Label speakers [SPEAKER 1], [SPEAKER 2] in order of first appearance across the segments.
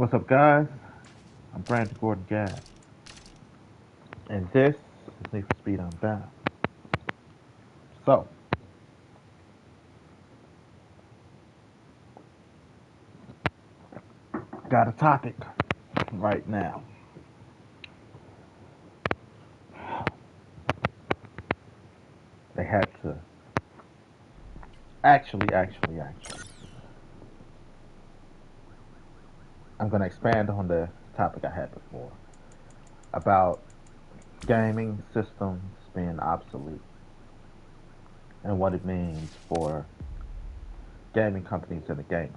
[SPEAKER 1] What's up, guys? I'm Brandon Gordon Gass, and this is Need for Speed Unbound. So, got a topic right now. They had to actually. I'm going to expand on the topic I had before about gaming systems being obsolete and what it means for gaming companies and the gamers.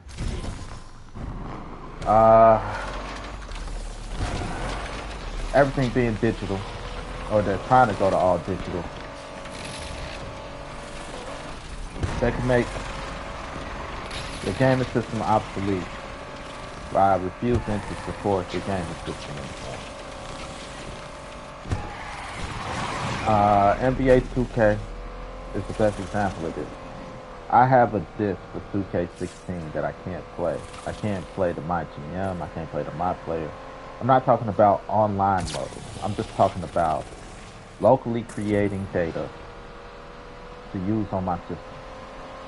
[SPEAKER 1] Everything being digital, or they're trying to go to all digital, they can make the gaming system obsolete by refusing to support the gaming system anymore. NBA 2K is the best example of this. I have a disc for 2K16 that I can't play. I can't play the MyGM, I can't play the MyPlayer. I'm not talking about online mode. I'm just talking about locally creating data to use on my system.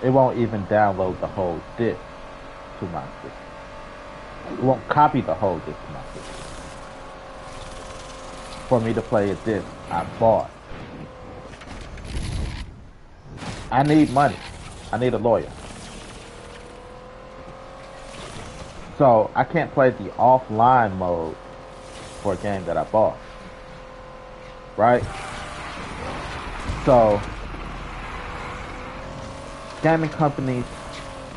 [SPEAKER 1] It won't even download the whole disc to my system. It won't copy the whole disc to my system. For me to play a disc I bought, I need money. I need a lawyer. So I can't play the offline mode for a game that I bought. Right? So gaming companies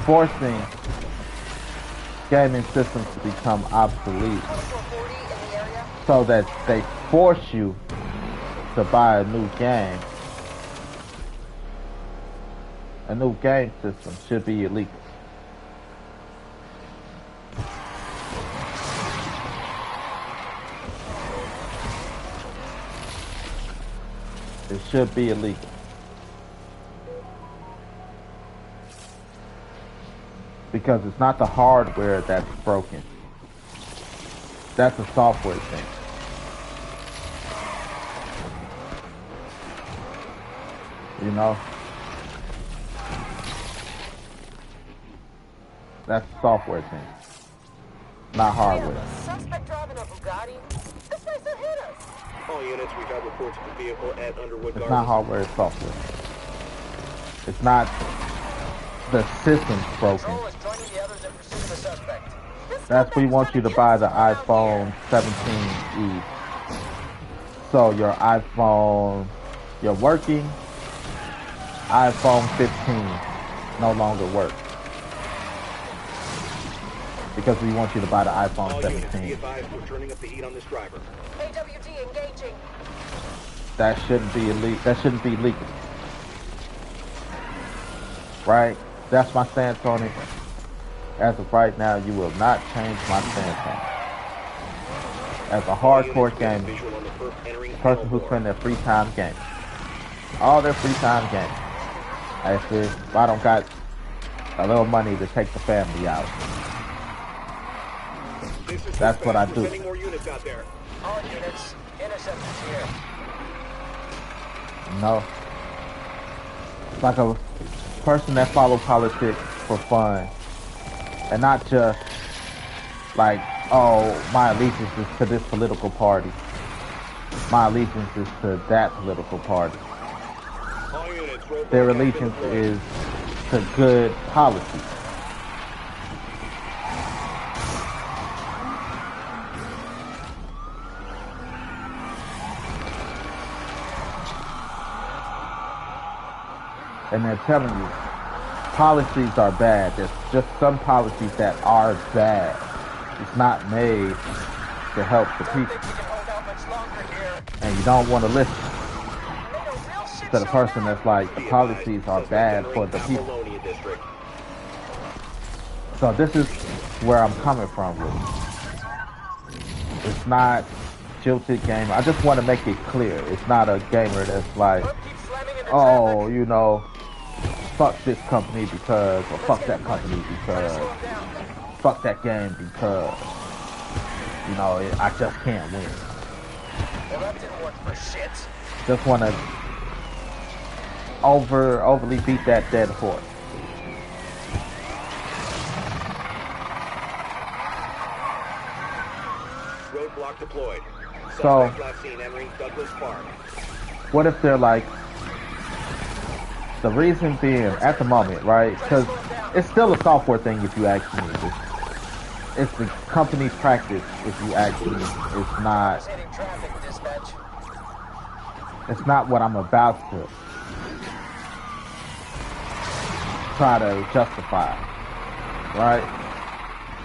[SPEAKER 1] forcing gaming systems to become obsolete so that they force you to buy a new game. A new game system should be illegal. It should be illegal. Because it's not the hardware that's broken. That's a software thing. You know? That's a software thing. Not hardware.
[SPEAKER 2] Suspect driving a Bugatti. This place will hit us.
[SPEAKER 3] All units, we got reports of the vehicle at Underwood
[SPEAKER 1] It's
[SPEAKER 3] Gardens.
[SPEAKER 1] not hardware, it's software. It's not the system's broken. That's we want you to buy the iPhone 17e. So your iPhone, your working iPhone 15 no longer works. Because we want you to buy the iPhone 17.
[SPEAKER 3] We're turning up the heat on this driver.
[SPEAKER 2] AWD engaging.
[SPEAKER 1] That shouldn't be illegal. That shouldn't be legal. Right? That's my stance on it. As of right now, you will not change my stance on it. As a hardcore gamer, a person who's spending their free time gaming, all their free time gaming. Actually, if I don't got a little money to take the family out, that's what I do.
[SPEAKER 3] More units out there.
[SPEAKER 2] All units, interceptors here.
[SPEAKER 1] No. It's like a person that follows politics for fun. And not just like, oh, my allegiance is to this political party. My allegiance is to that political party. Their allegiance is to good policy. And they're telling you, policies are bad. There's just some policies that are bad. It's not made to help the people. And you don't want to listen to the person that's like, the policies are bad for the people. So this is where I'm coming from with it. It's not jilted gamer. I just want to make it clear. It's not a gamer that's like, oh, you know, fuck this company because, or fuck that company because, fuck that game because. You know, I just can't win.
[SPEAKER 2] Well, that didn't work for shit.
[SPEAKER 1] Just want to overly beat that dead horse.
[SPEAKER 3] Roadblock deployed.
[SPEAKER 1] So-
[SPEAKER 3] Suspect last seen entering Douglas Park.
[SPEAKER 1] What if they're like, the reason being at the moment, right? Because it's still a software thing if you ask me. It's the company's practice if you ask me. It's not.
[SPEAKER 2] Just hitting traffic, dispatch.
[SPEAKER 1] It's not what I'm about to try to justify, right?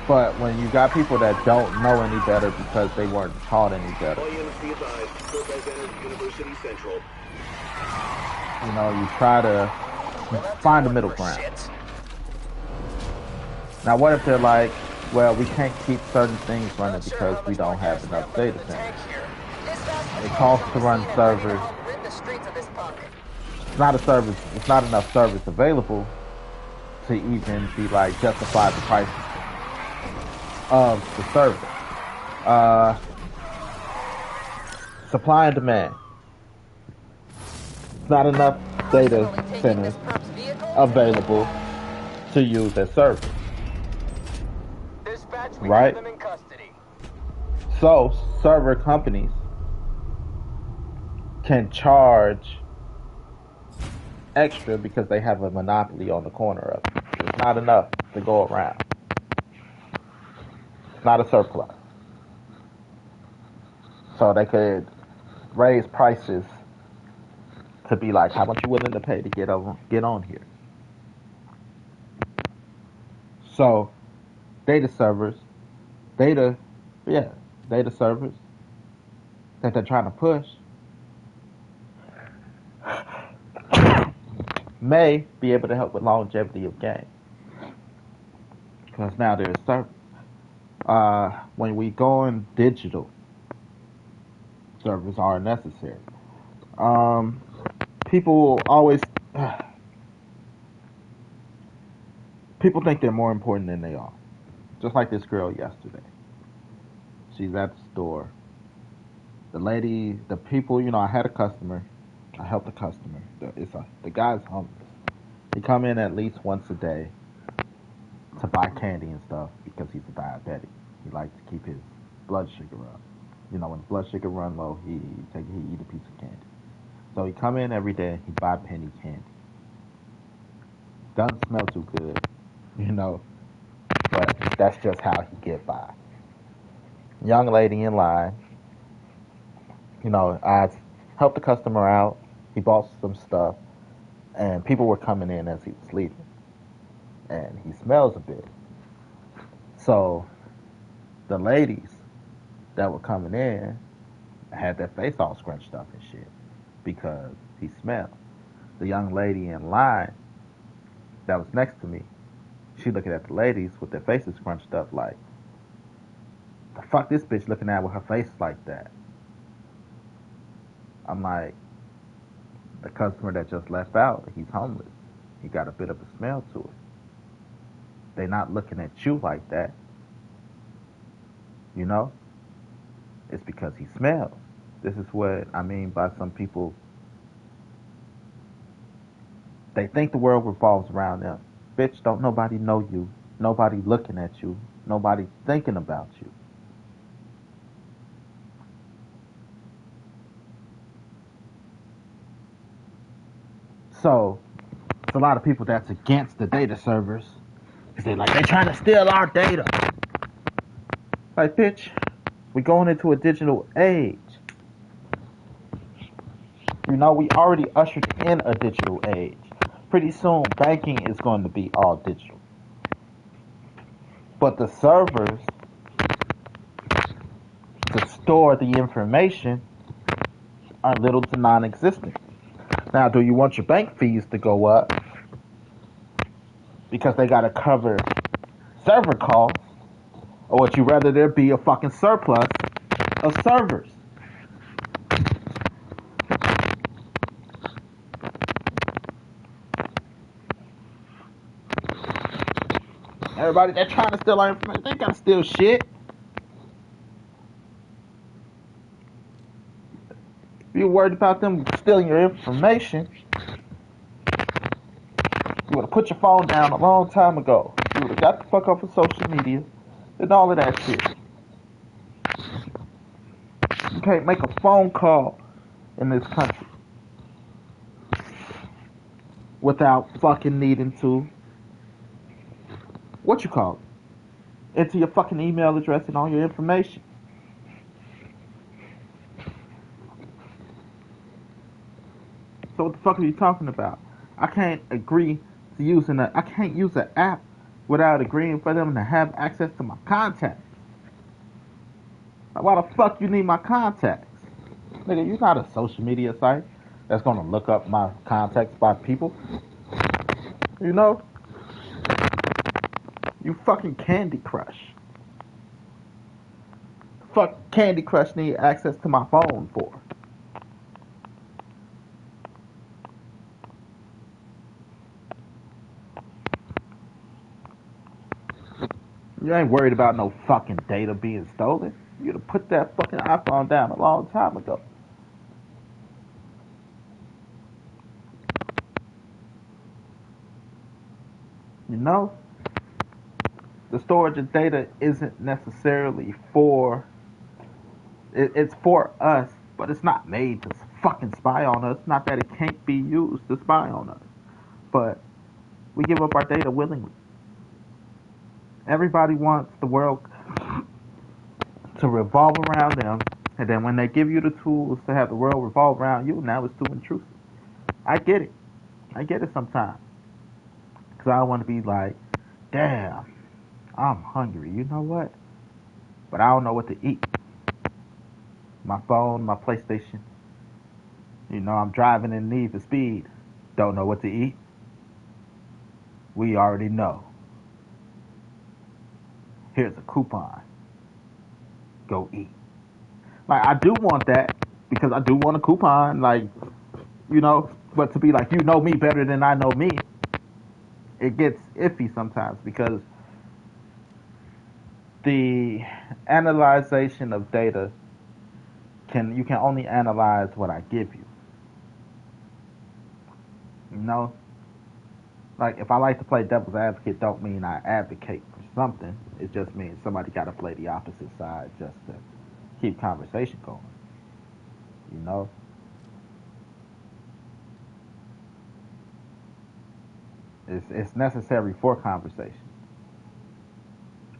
[SPEAKER 1] But when you got people that don't know any better because they weren't taught any better,
[SPEAKER 3] All units be advised. Cortez entered University Central.
[SPEAKER 1] you know, you try to
[SPEAKER 2] Well, that
[SPEAKER 1] find a
[SPEAKER 2] didn't
[SPEAKER 1] middle
[SPEAKER 2] work for
[SPEAKER 1] ground.
[SPEAKER 2] shit.
[SPEAKER 1] Now, what if they're like, well, we can't keep certain things running
[SPEAKER 2] Not sure
[SPEAKER 1] because
[SPEAKER 2] how
[SPEAKER 1] we
[SPEAKER 2] much
[SPEAKER 1] don't
[SPEAKER 2] more
[SPEAKER 1] have
[SPEAKER 2] gas
[SPEAKER 1] enough
[SPEAKER 2] we have
[SPEAKER 1] data
[SPEAKER 2] left in the
[SPEAKER 1] centers?
[SPEAKER 2] tank here. Dispatch,
[SPEAKER 1] It costs to run
[SPEAKER 2] on the scene and ready to
[SPEAKER 1] servers.
[SPEAKER 2] help rid the streets of this punk.
[SPEAKER 1] It's not enough service available to even be like justify the price of the service. Supply and demand. Not enough data
[SPEAKER 2] Personally taking
[SPEAKER 1] centers
[SPEAKER 2] this perp's vehicle?
[SPEAKER 1] available to use as service.
[SPEAKER 2] Dispatch, we
[SPEAKER 1] Right.
[SPEAKER 2] have them in custody.
[SPEAKER 1] So server companies can charge extra because they have a monopoly on the corner of it. It's not enough to go around. It's not a surplus. So they could raise prices to be like, how much you willing to pay to get on here? So data servers that they're trying to push may be able to help with longevity of game. Because now there's servers. When we go in digital, servers are necessary. People always people think they're more important than they are. Just like this girl yesterday. She's at the store. The people, you know, I had a customer. I helped a customer. The guy's homeless. He come in at least once a day to buy candy and stuff because he's a diabetic. He likes to keep his blood sugar up. You know, when blood sugar run low, he eat a piece of candy. So he come in every day. He buy penny candy. Doesn't smell too good, you know, but that's just how he get by. Young lady in line. You know, I helped the customer out. He bought some stuff, and people were coming in as he was leaving, and he smells a bit. So the ladies that were coming in had their face all scrunched up and shit because he smelled. The young lady in line that was next to me, she looking at the ladies with their faces scrunched up like, the fuck this bitch looking at with her face like that? I'm like, the customer that just left out, he's homeless. He got a bit of a smell to it. They not looking at you like that. You know? It's because he smells. This is what I mean by some people. They think the world revolves around them. Bitch, don't nobody know you. Nobody looking at you. Nobody thinking about you. So, it's a lot of people that's against the data servers. They're trying to steal our data. Like, bitch, we're going into a digital age. You know, we already ushered in a digital age. Pretty soon, banking is going to be all digital. But the servers to store the information are little to non-existent. Now, do you want your bank fees to go up because they got to cover server costs, or would you rather there be a fucking surplus of servers? Everybody, they're trying to steal our information. They ain't gotta steal shit. you're worried about them stealing your information, you would have put your phone down a long time ago. You would have got the fuck off of social media and all of that shit. You can't make a phone call in this country without fucking needing to, what you call it, enter your fucking email address and all your information. So what the fuck are you talking about? I can't agree to using I can't use an app without agreeing for them to have access to my contacts. Like, why the fuck you need my contacts? Nigga, you're not a social media site that's gonna look up my contacts by people. You know? You fucking Candy Crush. Fuck Candy Crush need access to my phone for? You ain't worried about no fucking data being stolen. You'd have put that fucking iPhone down a long time ago. You know? The storage of data isn't necessarily for... It's for us, but it's not made to fucking spy on us. Not that it can't be used to spy on us. But we give up our data willingly. Everybody wants the world to revolve around them, and then when they give you the tools to have the world revolve around you, now it's too intrusive. I get it. I get it sometimes. Because I want to be like, damn, I'm hungry. You know what? But I don't know what to eat. My phone, my PlayStation. You know, I'm driving in Need for Speed. Don't know what to eat. We already know. Here's a coupon. Go eat. Like, I do want that because I do want a coupon, like, you know, but to be like, you know me better than I know me, it gets iffy sometimes because the analyzation of data you can only analyze what I give you. You know? Like, if I like to play devil's advocate, don't mean I advocate for something. It just means somebody got to play the opposite side just to keep conversation going. You know? It's necessary for conversation.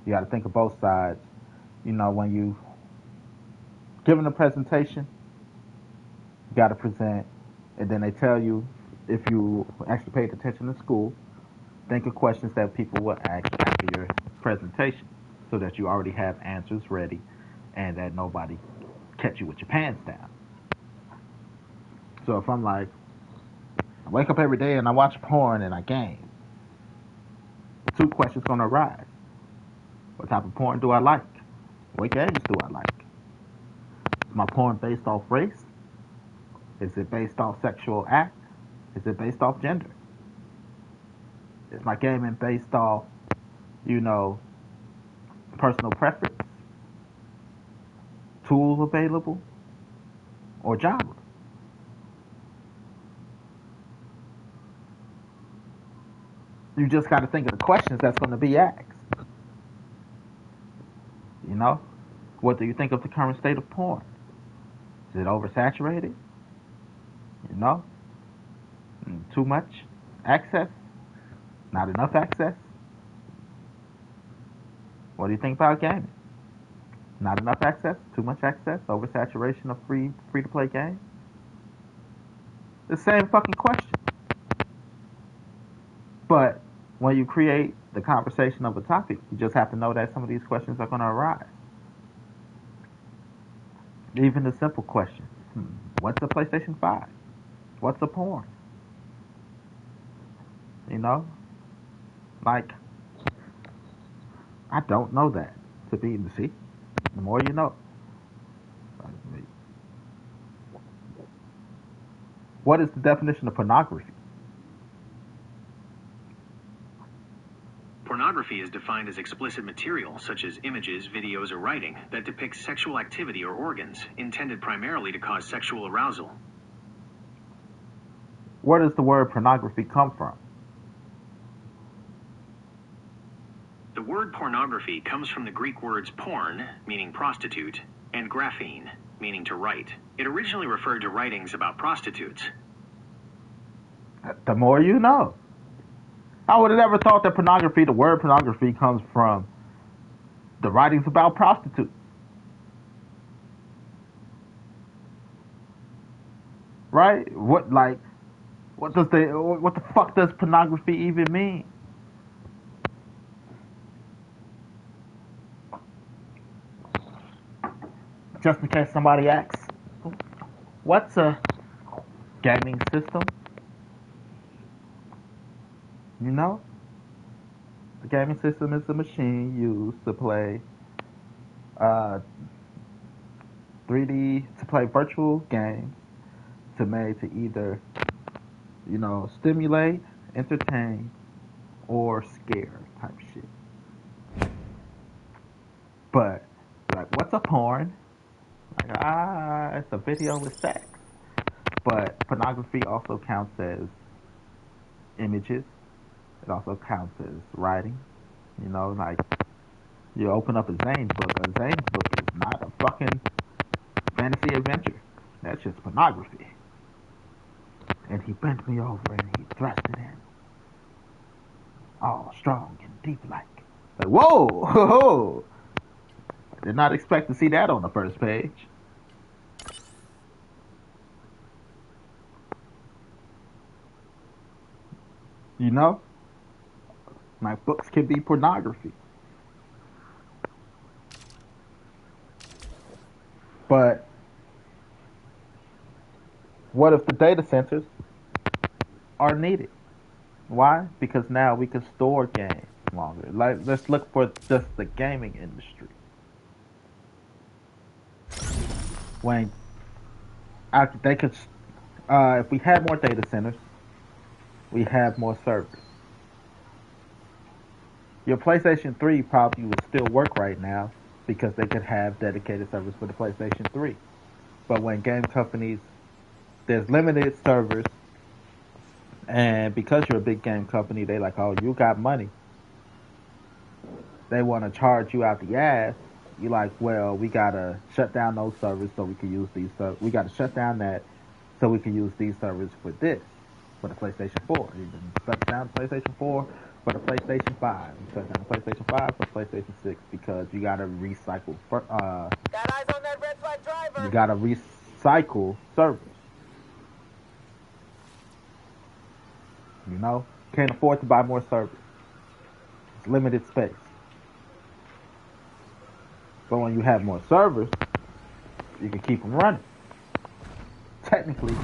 [SPEAKER 1] You got to think of both sides. You know, when you giving a presentation, you got to present, and then they tell you, if you actually paid attention in school, think of questions that people will ask after your presentation so that you already have answers ready and that nobody catch you with your pants down. So if I'm like, I wake up every day and I watch porn and I game, two questions going to arise. What type of porn do I like? What games do I like? Is my porn based off race? Is it based off sexual act? Is it based off gender? Is my gaming based off, you know, personal preference? Tools available? Or genre? You just got to think of the questions that's going to be asked. You know? What do you think of the current state of porn? Is it oversaturated? You know? Too much access? Not enough access? What do you think about gaming? Not enough access? Too much access? Oversaturation of free to play games? The same fucking question. But when you create the conversation of a topic, you just have to know that some of these questions are going to arise. Even the simple question, what's a PlayStation 5? What's a porn? You know? Like, I don't know that. To be in the sea. The more you know. What is the definition of pornography?
[SPEAKER 4] Pornography pornography is defined as explicit material, such as images, videos, or writing, that depicts sexual activity or organs, intended primarily to cause sexual arousal.
[SPEAKER 1] Where does the word pornography come from?
[SPEAKER 4] The word pornography comes from the Greek words porn, meaning prostitute, and graphene, meaning to write. It originally referred to writings about prostitutes.
[SPEAKER 1] The more you know. I would have never thought that pornography, the word pornography, comes from the writings about prostitutes. Right? What the fuck does pornography even mean? Just in case somebody asks, what's a gaming system? You know? The gaming system is a machine used to play 3D, to play virtual games, to either, stimulate, entertain, or scare type shit. But, like, what's a porn? Like, it's a video with sex. But pornography also counts as images. It also counts as writing. Like, you open up a Zane's book. A Zane's book is not a fucking fantasy adventure. That's just pornography. And he bent me over and he thrust it in. All strong and deep like. Whoa! I did not expect to see that on the first page. My books can be pornography. But what if the data centers are needed? Why? Because now we can store games longer. Like, let's look for just the gaming industry. When they could, if we had more data centers, we have more servers. Your PlayStation 3 probably would still work right now because they could have dedicated servers for the PlayStation 3. But when game companies, there's limited servers, and because you're a big game company, they like, oh, you got money. They want to charge you out the ass. You're like, well, we gotta shut down those servers so we can use these servers. We gotta shut down that so we can use these servers for this, for the PlayStation 4. You can shut down the PlayStation 4 for the PlayStation 5. You shut down the PlayStation 5 for the PlayStation 6 because you gotta recycle.
[SPEAKER 2] Got eyes on that red flag driver.
[SPEAKER 1] You gotta recycle servers. Can't afford to buy more servers. It's limited space. But when you have more servers, you can keep them running. Technically,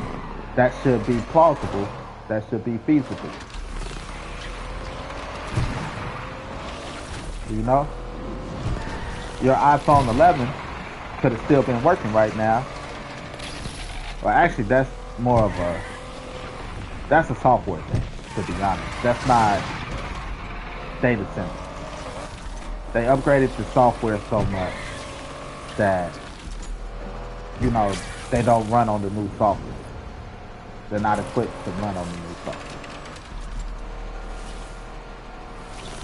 [SPEAKER 1] that should be plausible. That should be feasible. Your iPhone 11 could have still been working right now. Well, actually, that's a software thing, to be honest. That's not data center. They upgraded the software so much that, they don't run on the new software. They're not equipped to run on the new software.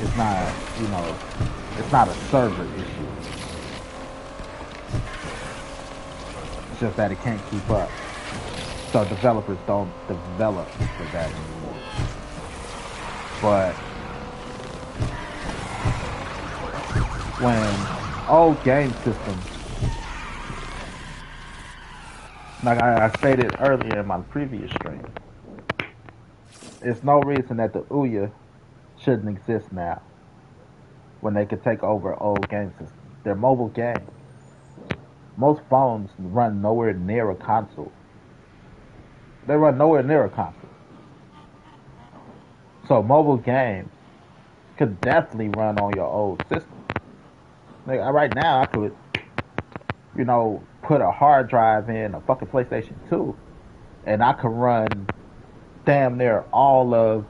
[SPEAKER 1] It's not, it's not a server issue. It's just that it can't keep up. So developers don't develop for that anymore. But when old game systems, like I stated earlier in my previous stream, there's no reason that the Ouya shouldn't exist now when they could take over old game systems. They're mobile games. Most phones run nowhere near a console. They run nowhere near a console. So mobile games could definitely run on your old system. Like right now, I could, put a hard drive in a fucking PlayStation 2, and I could run damn near all of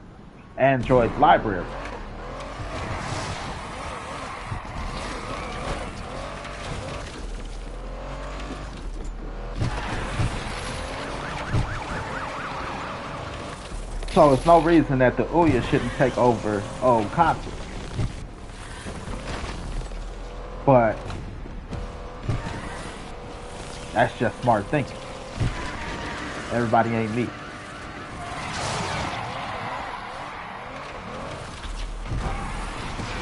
[SPEAKER 1] Android's library. So it's no reason that the Ouya shouldn't take over old consoles. But that's just smart thinking. Everybody ain't me.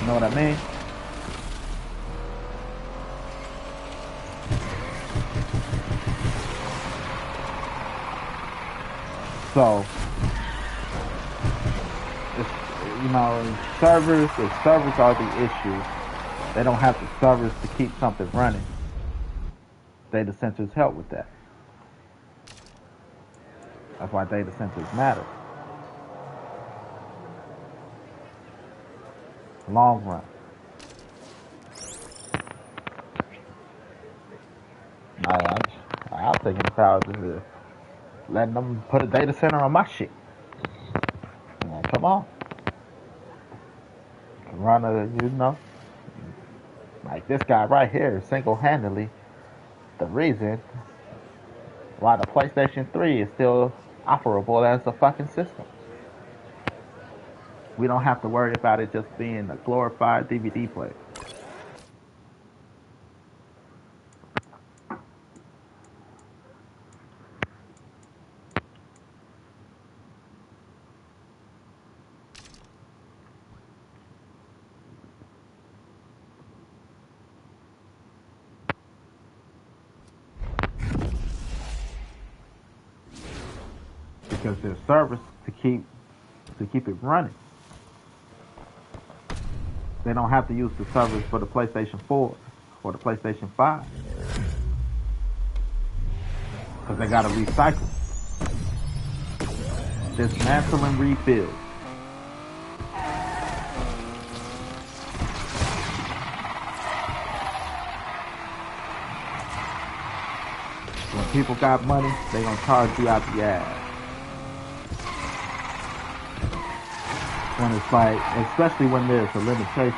[SPEAKER 1] You know what I mean? So, it's, you know, if servers are the issue, they don't have the servers to keep something running. Data centers help with that. That's why data centers matter. Long run. I'll take the power to letting them put a data center on my shit. Come on. Run like this guy right here, single-handedly, the reason why the PlayStation 3 is still operable as a fucking system. We don't have to worry about it just being a glorified DVD player. Because there's servers to keep it running. They don't have to use the servers for the PlayStation 4 or the PlayStation 5. Because they got to recycle. Dismantle and rebuild. When people got money, they gonna charge you out the ass. When it's like, especially when there's a limitation.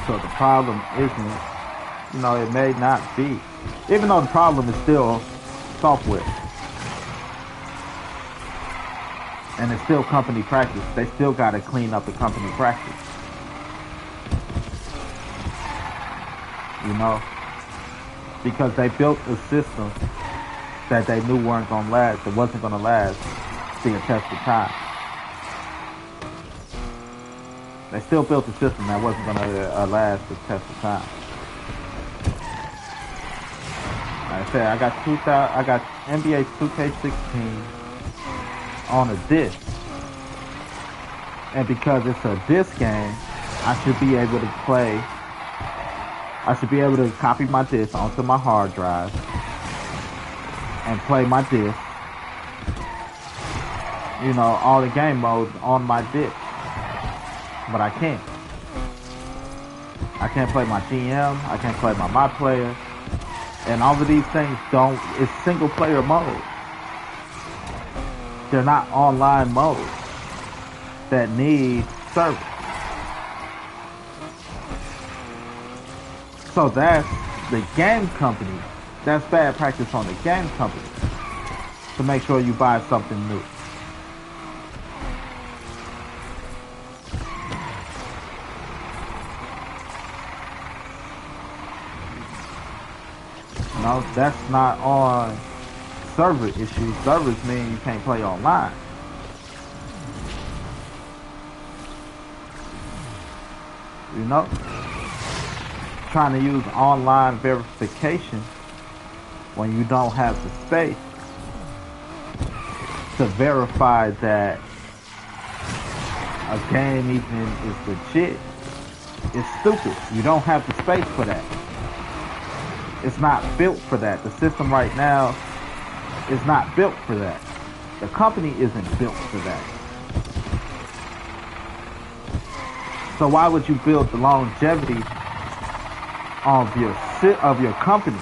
[SPEAKER 1] So the problem isn't, it may not be, even though the problem is still software. And it's still company practice. They still got to clean up the company practice. Because they built a system that they knew weren't going to last. It wasn't going to last the test of time. They still built a system that wasn't going to last the test of time. Like I said, I got NBA 2K16 on a disc, and because it's a disc game, I should be able to copy my disc onto my hard drive and play my disc, all the game modes on my disc. But I can't play my GM, I can't play my player, and all of these things it's single player mode. They're not online modes that need service. So that's the game company. That's bad practice on the game company to make sure you buy something new. No, that's not on server issues. Servers mean you can't play online. Trying to use online verification when you don't have the space to verify that a game even is legit is stupid. You don't have the space for that. It's not built for that. The system right now is not built for that. The company isn't built for that. So why would you build the longevity of your company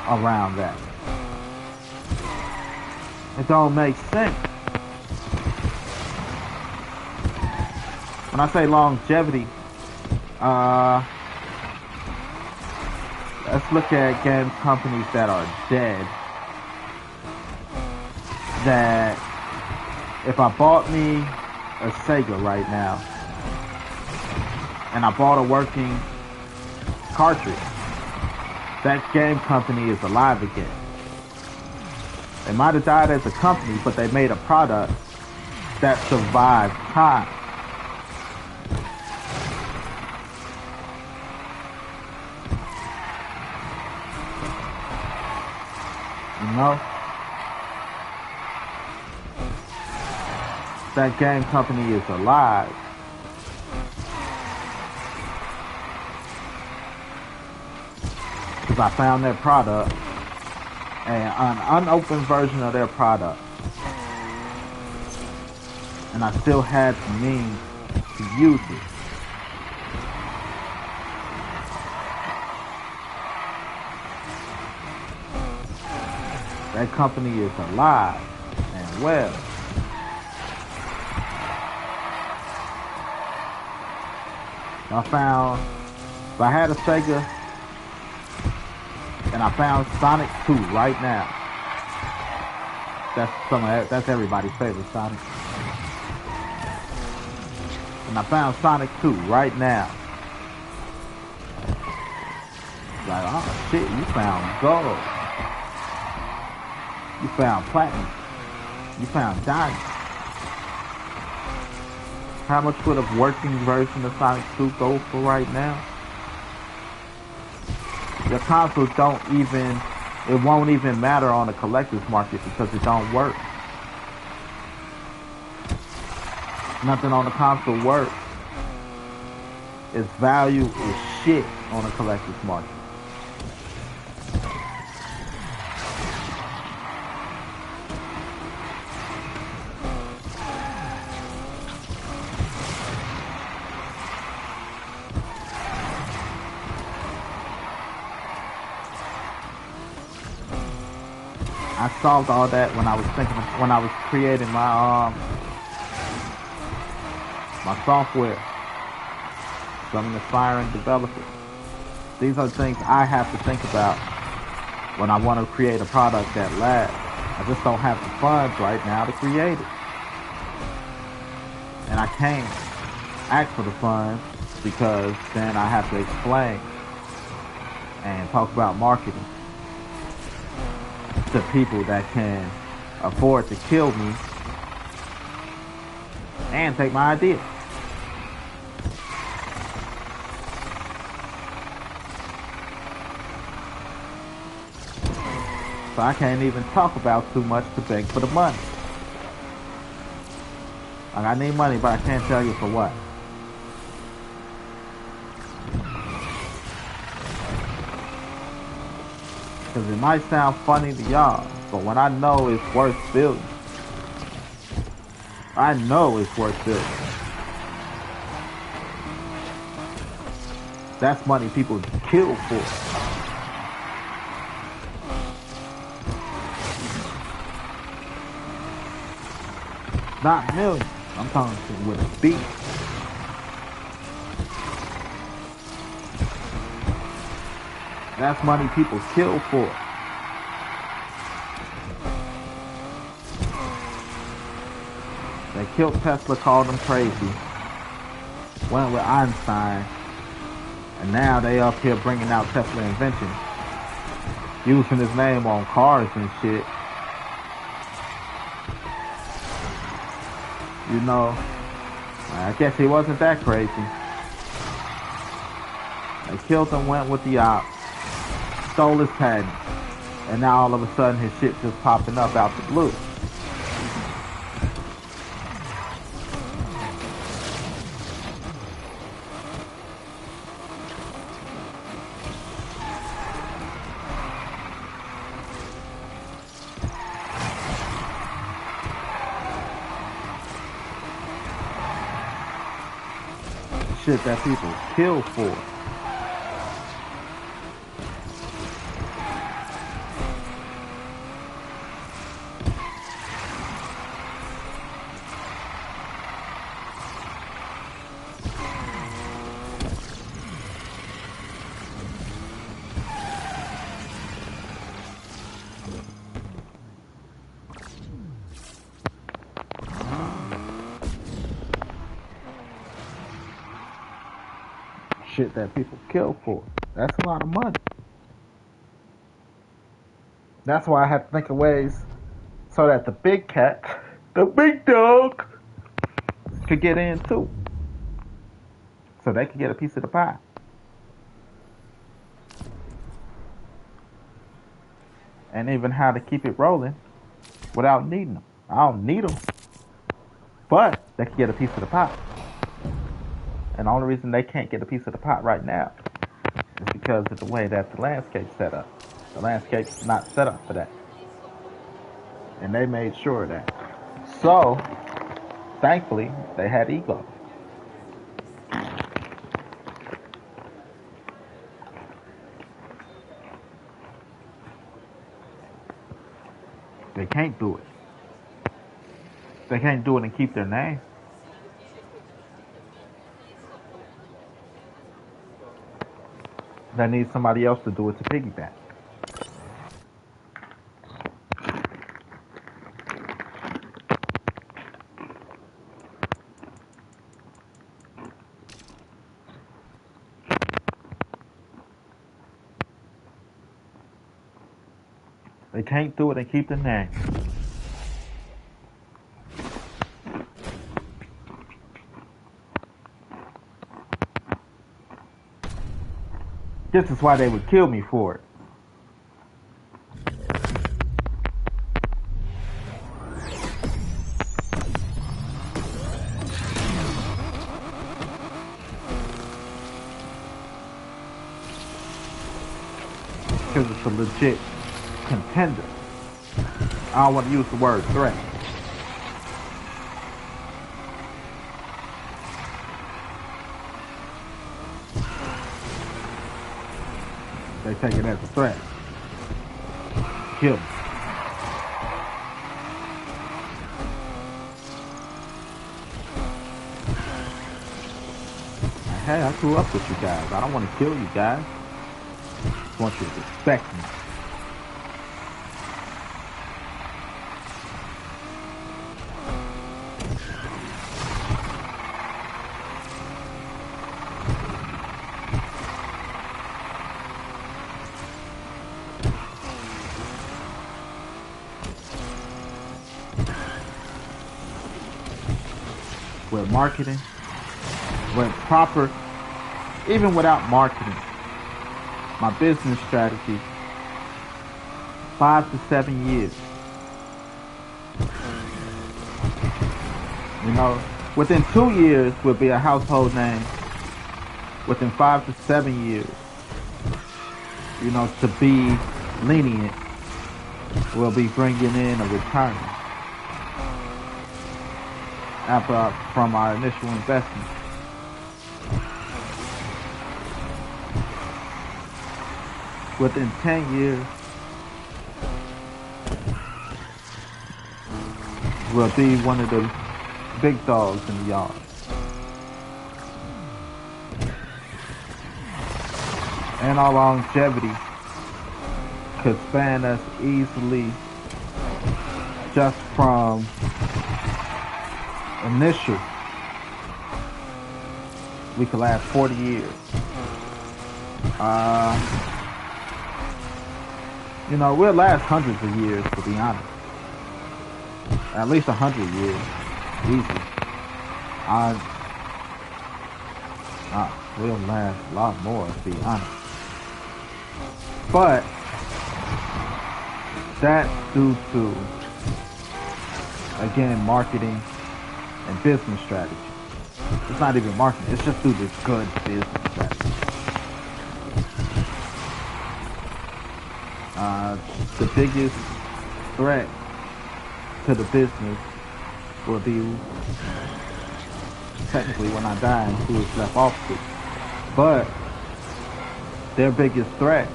[SPEAKER 1] around that? It don't make sense. When I say longevity, let's look at game companies that are dead. That if I bought me a Sega right now, and I bought a working cartridge, that game company is alive again. They might have died as a company, but they made a product that survived time. You know? That game company is alive. Because I found their product, an unopened version of their product, and I still had the means to use it. That company is alive and well. If I had a Sega and I found Sonic 2 right now, that's everybody's favorite Sonic. And I found Sonic 2 right now. Like, oh shit, you found gold. You found platinum. You found diamond. How much would a working version of Sonic 2 go for right now? The console it won't even matter on the collector's market because it don't work. Nothing on the console works. Its value is shit on the collector's market. I solved all that when I was creating my software. So I'm an aspiring developer. These are things I have to think about when I want to create a product that lasts. I just don't have the funds right now to create it. And I can't ask for the funds because then I have to explain and talk about marketing to people that can afford to kill me and take my idea. So I can't even talk about too much to beg for the money. Like, I need money, but I can't tell you for what. Because it might sound funny to y'all, but when I know it's worth billions, I know it's worth billions. That's money people kill for. Not millions. I'm talking with a B. That's money people kill for. They killed Tesla, called him crazy. Went with Einstein. And now they up here bringing out Tesla inventions. Using his name on cars and shit. You know, I guess he wasn't that crazy. They killed him, went with the op, stole his patent, and now all of a sudden his shit just popping up out the blue. Shit that people kill for. shit that people kill for. That's a lot of money. That's why I have to think of ways so that the big cat, the big dog, could get in too. So they could get a piece of the pie. And even how to keep it rolling without needing them. I don't need them. But they can get a piece of the pie. And the only reason they can't get a piece of the pie right now is because of the way that the landscape's set up. The landscape's not set up for that. And they made sure of that. So, thankfully, they had ego. They can't do it. They can't do it and keep their name. They need somebody else to do it to piggyback. They can't do it and keep the name. This is why they would kill me for it. Because it's a legit contender. I don't want to use the word threat. They take it as a threat. Kill me. Hey, I grew up with you guys. I don't want to kill you guys. I just want you to respect me. With marketing, with proper, even without marketing, my business strategy, 5 to 7 years. You know, within 2 years we'll be a household name. Within 5 to 7 years, you know, to be lenient, we'll be bringing in a return from our initial investment. Within 10 years, we'll be one of the big dogs in the yard. And our longevity could span us easily just from initial. We could last 40 years. You know, we'll last hundreds of years, to be honest. At least 100 years, easy. We'll last a lot more, to be honest. But that's due to, again, marketing and business strategy. It's not even marketing, it's just due to good business strategy. The biggest threat to the business will be technically when I die and who is left off to. But their biggest threat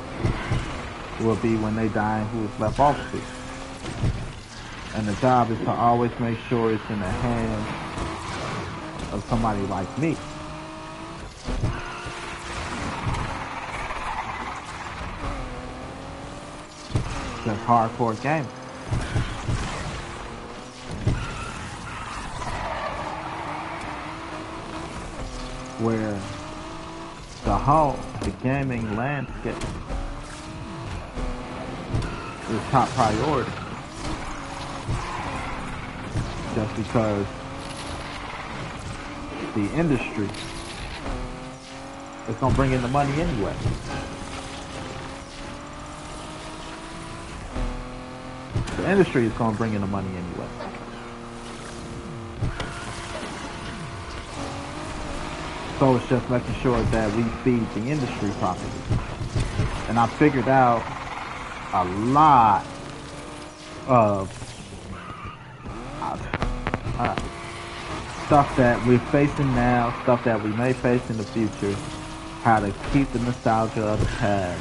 [SPEAKER 1] will be when they die and who is left off to. And the job is to always make sure it's in the hands of somebody like me. That's hardcore gaming. Where the whole, the gaming landscape is top priority. Just because the industry is gonna bring in the money anyway. The industry is gonna bring in the money anyway. So it's just making sure that we feed the industry properly. And I figured out a lot of stuff that we're facing now, stuff that we may face in the future, how to keep the nostalgia of the past,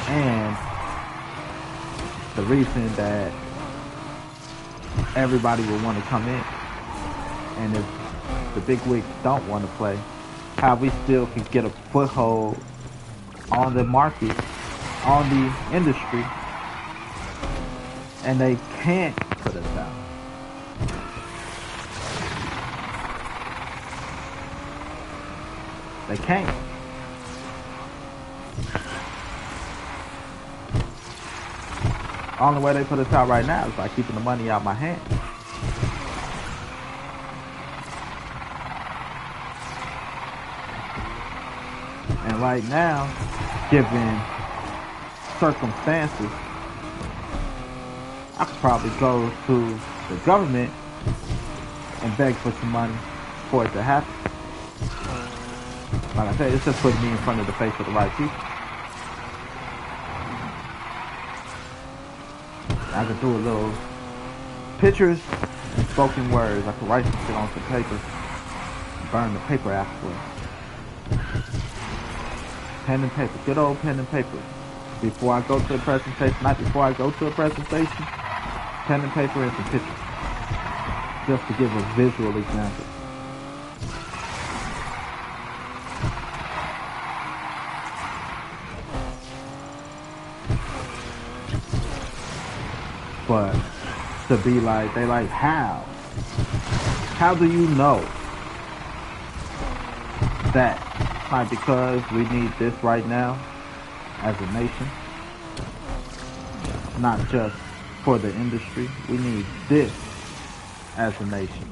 [SPEAKER 1] and the reason that everybody will want to come in. And if the big wigs don't want to play, how we still can get a foothold on the market, on the industry, and they can't put us out. They can't. Only way they put us out right now is by keeping the money out my hand. And right now, given circumstances, I could probably go to the government and beg for some money for it to happen. Like I said, it's just putting me in front of the face of the right people. I could do a little pictures and spoken words. I could write some shit on some paper, burn the paper afterwards. Pen and paper, good old pen and paper. Before I go to a presentation, not before I go to a presentation, pen and paper and some pictures. Just to give a visual example. But to be like, they like, how? How do you know that? Like, because we need this right now as a nation. Not just for the industry. We need this as a nation.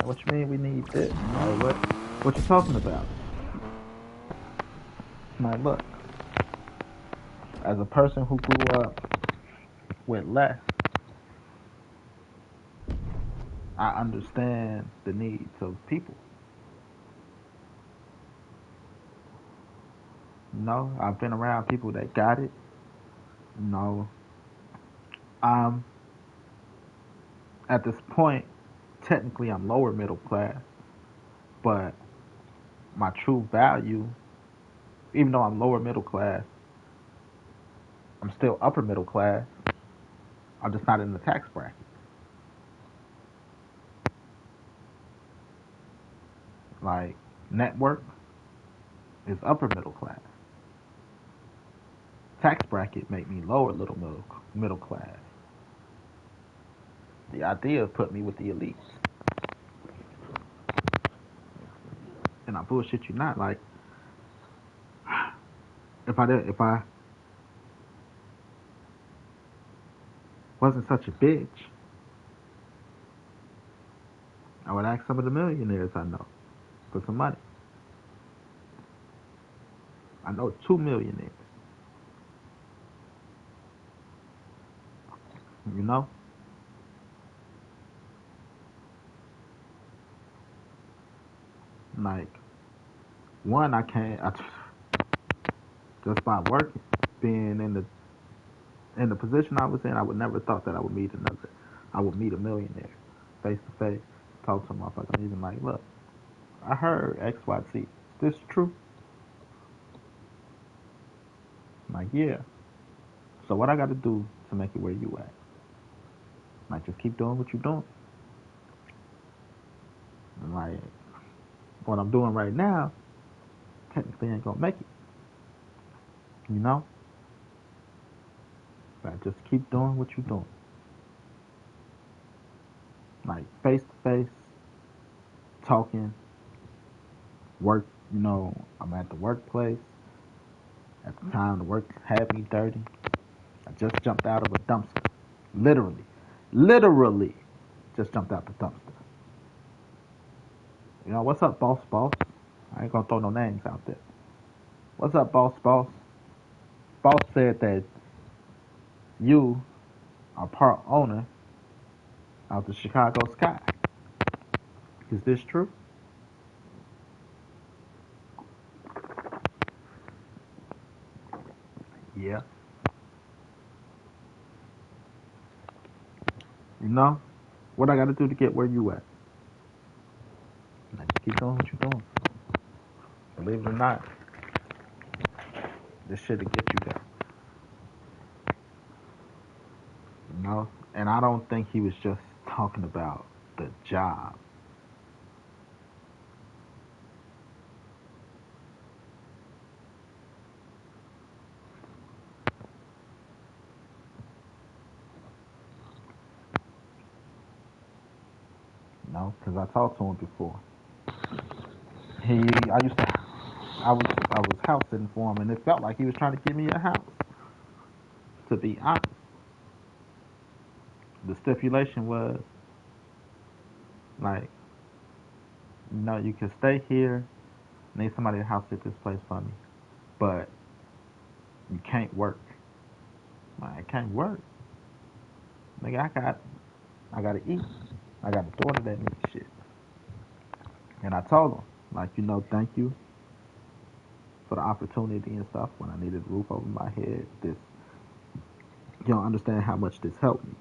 [SPEAKER 1] What you mean we need this? Like, what you talking about? Like, look. As a person who grew up with less, I understand the needs of people. No, I've been around people that got it. No, at this point, technically I'm lower middle class, but my true value, even though I'm lower middle class, I'm still upper middle class. I'm just not in the tax bracket. Like, network is upper middle class. Tax bracket make me lower middle class. The idea put me with the elites. And I bullshit you not. Like, if I wasn't such a bitch, I would ask some of the millionaires I know for some money. I know 2 millionaires. You know? Like, one, I just by working, being in the position I was in, I would never thought that I would meet a millionaire face to face, talk to a motherfucker, even like, look, I heard XYZ. Is this true? I'm like, yeah. So what I got to do to make it where you at? Like, just keep doing what you're doing. And like, what I'm doing right now, technically ain't gonna make it. You know? But just keep doing what you're doing. Like, face to face, talking, work, I'm at the workplace. At the time, the work had me dirty. I just jumped out of a dumpster. Literally, just jumped out the dumpster. What's up, boss? I ain't gonna throw no names out there. What's up, boss? Boss said that you are part owner of the Chicago Sky. Is this true? Yeah. What I gotta do to get where you at? I just keep doing what you're doing. Believe it or not, this shit'll get you there. And I don't think he was just talking about the job. Because I talked to him before. I was house sitting for him, and it felt like he was trying to give me a house. To be honest, the stipulation was like, you can stay here. Need somebody to house sit this place for me, but you can't work. I can't work. Nigga, I gotta eat. I got a daughter that needs shit. And I told him, thank you for the opportunity and stuff when I needed a roof over my head. You don't understand how much this helped me,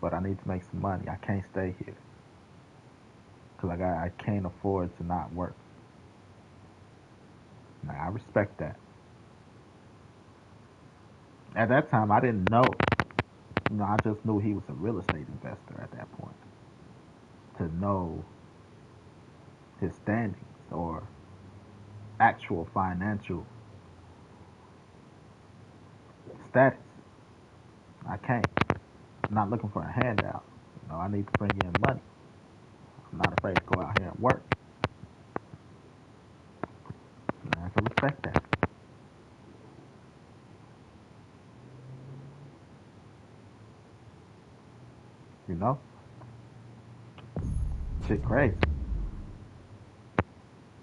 [SPEAKER 1] but I need to make some money. I can't stay here because I can't afford to not work. I respect that. At that time, I didn't know. I just knew he was a real estate investor at that point. To know his standings or actual financial status, I can't. I'm not looking for a handout. I need to bring in money. I'm not afraid to go out here and work. And I can respect that. Shit crazy.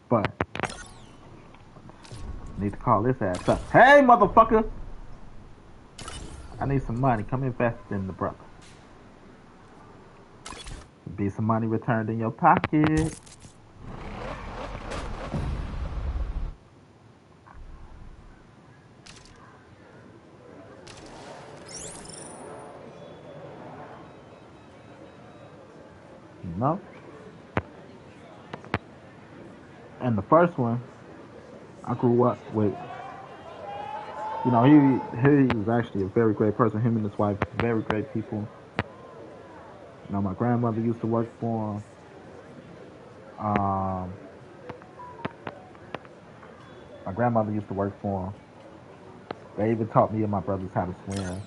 [SPEAKER 1] But need to call this ass up. Hey, motherfucker! I need some money. Come invest in the brother. Be some money returned in your pocket. And the first one, I grew up with. He was actually a very great person. Him and his wife, very great people. My grandmother used to work for him. My grandmother used to work for him. They even taught me and my brothers how to swim.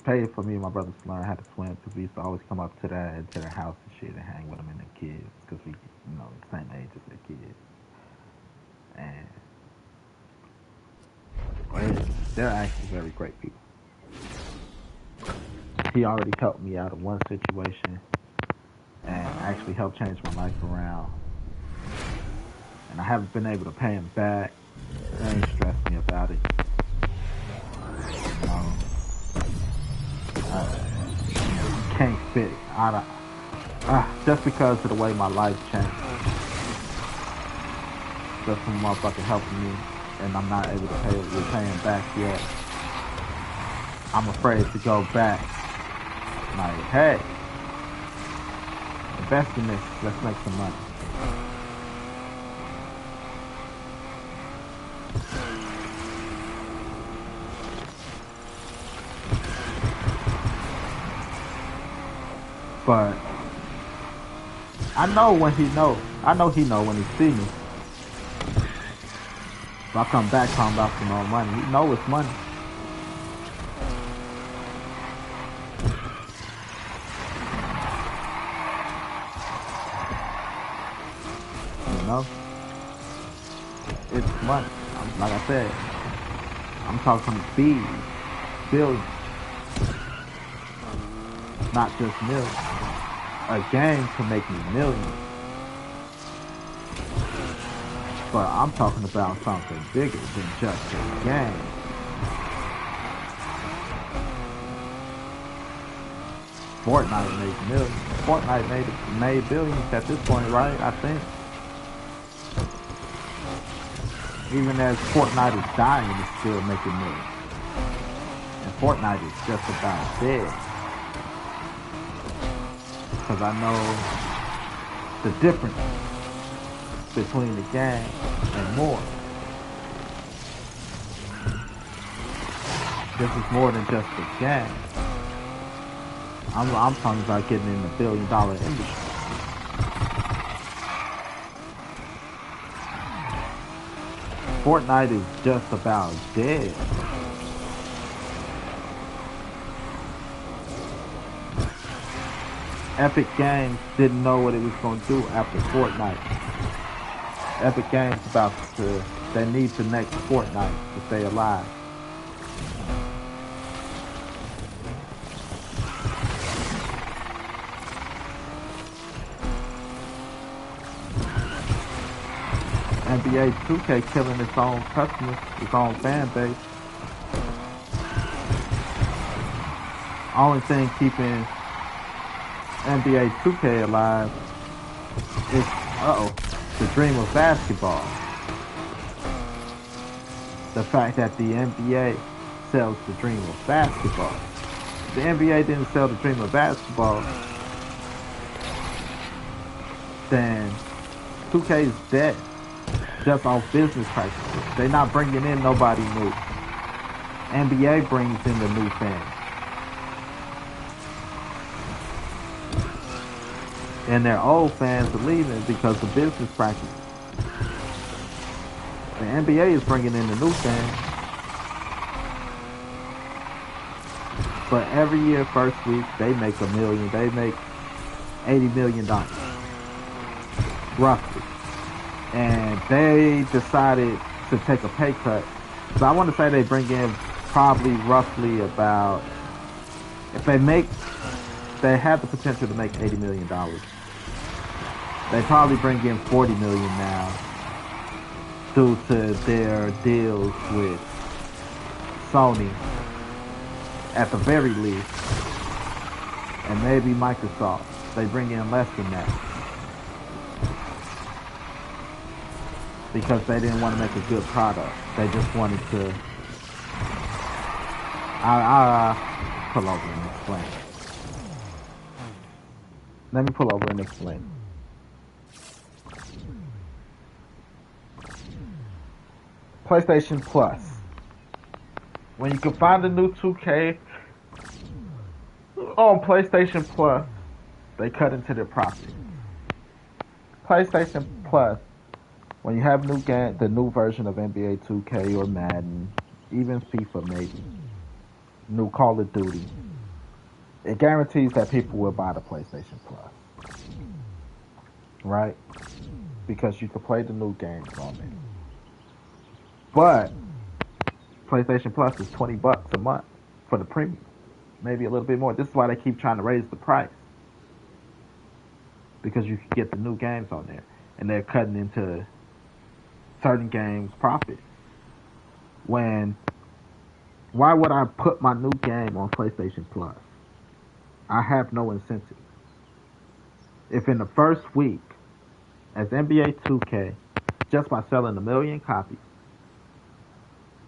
[SPEAKER 1] Paid for me and my brothers to learn how to swim because we used to always come up to their house and shit and hang with them and their kids because we, the same age as their kids. And they're actually very great people. He already helped me out of one situation and actually helped change my life around. And I haven't been able to pay him back. They ain't stressed me about it. Can't fit. Just because of the way my life changed. Just some motherfucker helping me, and I'm not able to repay him back yet. I'm afraid to go back. Like, hey, invest in this. Let's make some money. But I know when he know. I know he know when he see me. If I come back talking about some more money, he know it's money. know? It's money. Like I said, I'm talking billions, not just millions. A game can make me millions, but I'm talking about something bigger than just a game. Fortnite made millions. Fortnite made billions at this point, right? I think. Even as Fortnite is dying, it's still making millions. And Fortnite is just about dead. Because I know the difference between the game and more. This is more than just a game. I'm talking about getting in the billion-dollar industry. Fortnite is just about dead. Epic Games didn't know what it was going to do after Fortnite. Epic Games they need the next Fortnite to stay alive. NBA 2K killing its own customers, its own fan base. Only thing keeping NBA 2K alive is the dream of basketball. The fact that the NBA sells the dream of basketball. If the NBA didn't sell the dream of basketball, then 2K is dead. Just off business practices. They're not bringing in nobody new. NBA brings in the new fans. And their old fans are leaving because of business practices. The NBA is bringing in the new fans. But every year, first week, they make $1 million. They make $80 million. Roughly. And they decided to take a pay cut. So I want to say they bring in probably roughly about, they have the potential to make $80 million. They probably bring in $40 million now due to their deals with Sony at the very least, and maybe Microsoft. They bring in less than that. Because they didn't want to make a good product. They just wanted to... I'll pull over and explain. Let me pull over and explain. PlayStation Plus. When you can find the new 2K on PlayStation Plus, they cut into their profit. PlayStation Plus, when you have the new version of NBA 2K or Madden, even FIFA maybe, new Call of Duty, it guarantees that people will buy the PlayStation Plus. Right? Because you can play the new games on it. But PlayStation Plus is $20 a month for the premium. Maybe a little bit more. This is why they keep trying to raise the price. Because you can get the new games on there. And they're cutting into certain games profit. Why would I put my new game on PlayStation Plus? I have no incentive. If in the first week, as NBA 2K, just by selling 1 million copies,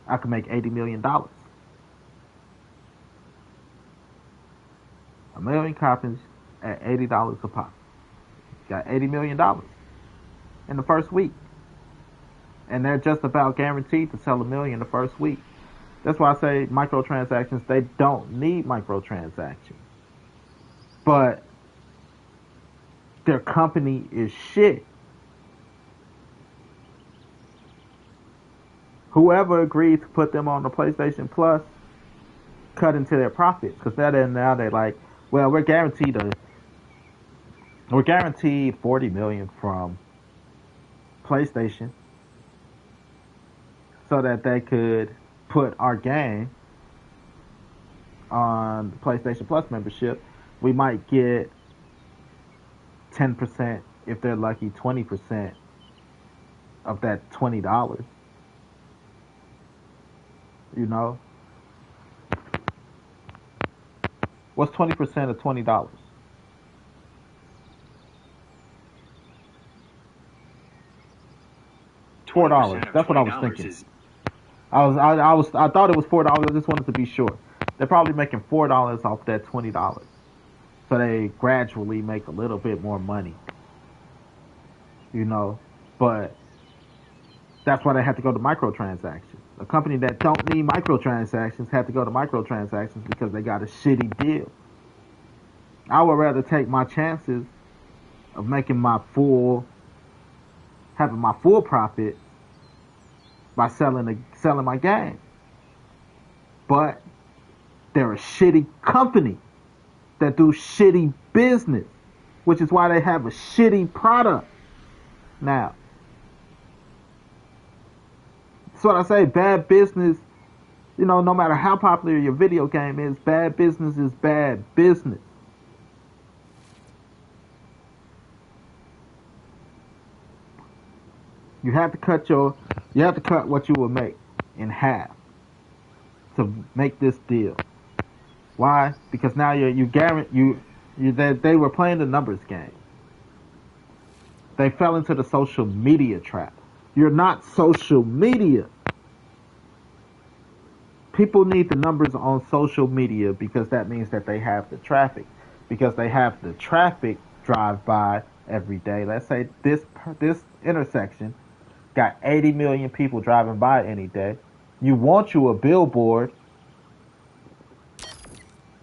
[SPEAKER 1] I could make $80 million. 1 million copies at $80 a pop. Got $80 million in the first week. And they're just about guaranteed to sell 1 million the first week. That's why I say microtransactions, they don't need microtransactions. But their company is shit. Whoever agreed to put them on the PlayStation Plus cut into their profits. Because now they're like, well, we're guaranteed $40 million from PlayStation so that they could put our game on PlayStation Plus membership. We might get 10%, if they're lucky, 20% of that $20. You know? What's 20% of $20? $4. That's what I was thinking. I thought it was $4. I just wanted to be sure. They're probably making $4 off that $20. So they gradually make a little bit more money. You know, but that's why they have to go to microtransactions. A company that don't need microtransactions had to go to microtransactions because they got a shitty deal. I would rather take my chances of having my full profit by selling my game. But they're a shitty company that do shitty business, which is why they have a shitty product. Now, that's what I say, bad business, you know, no matter how popular your video game is, bad business is bad business. You have to cut what you would make in half to make this deal. Why? Because now they were playing the numbers game. They fell into the social media trap. You're not social media. People need the numbers on social media because that means that they have the traffic. Because they have the traffic drive by every day. Let's say this intersection got 80 million people driving by any day. You want a billboard